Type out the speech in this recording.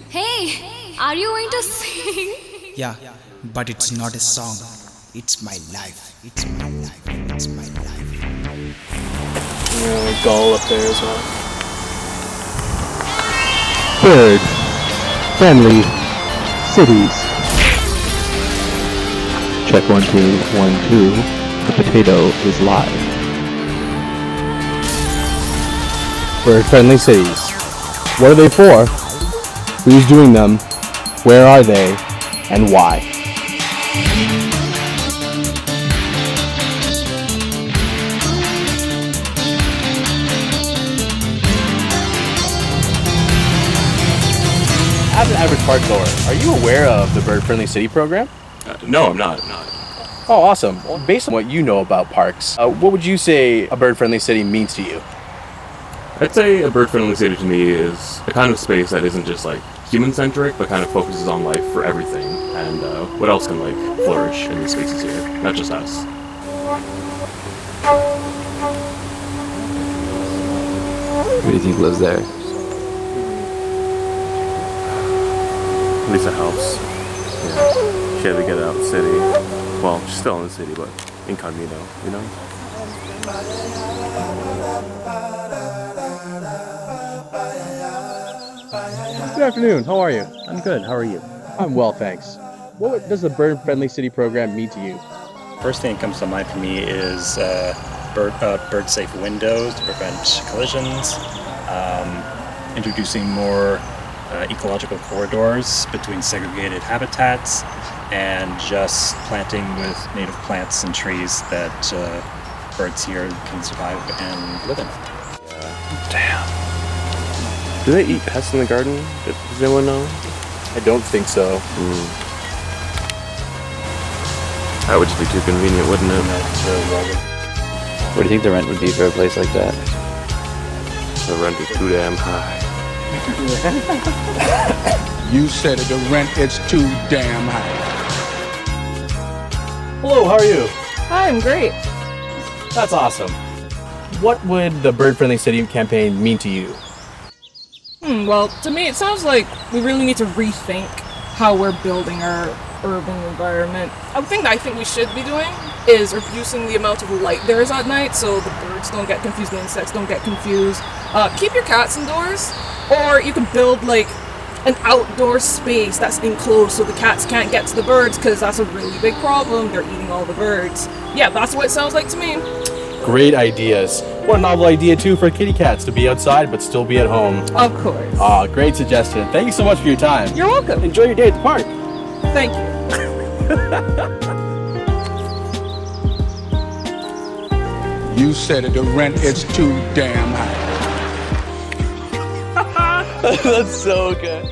Hey, are you going to sing? Yeah, but it's not a song. It's my life. It's my life. It's my life. Gull up there as well. Bird friendly cities. Check 1 2 1 2. The potato is live. Bird friendly cities. What are they for? Who's doing them? Where are they? And why? As an average park goer, are you aware of the Bird Friendly City program? No, I'm not. Oh, awesome. Well, based on what you know about parks, what would you say a Bird Friendly City means to you? I'd say a bird-friendly city to me is a kind of space that isn't just like human-centric, but kind of focuses on life for everything, and what else can like flourish in the spaces here, not just us. Who do you think lives there? At least a house. Yeah. She had to get out of the city. Well, she's still in the city, but incognito, you know? Good afternoon. How are you? I'm good. How are you? I'm well, thanks. What does the Bird Friendly City program mean to you? First thing that comes to mind for me is bird-safe windows to prevent collisions, introducing more ecological corridors between segregated habitats, and just planting with native plants and trees that birds here can survive and live in. Damn. Do they eat pests in the garden? Does anyone know? I don't think so. That would just be too convenient, wouldn't it? What do you think the rent would be for a place like that? The rent is too damn high. You said it, the rent is too damn high. Hello, how are you? Hi, I'm great. That's awesome. What would the Bird Friendly City campaign mean to you? Well, to me, it sounds like we really need to rethink how we're building our urban environment. I think we should be doing is reducing the amount of light there is at night, so the birds don't get confused, the insects don't get confused. Keep your cats indoors, or you can build like an outdoor space that's enclosed so the cats can't get to the birds, because that's a really big problem. They're eating all the birds. Yeah, that's what it sounds like to me. Great ideas. What a novel idea too for kitty cats to be outside but still be at home. Of course. Great suggestion. Thank you so much for your time. You're welcome. Enjoy your day at the park. Thank you. You said it, the rent is too damn high. That's so good.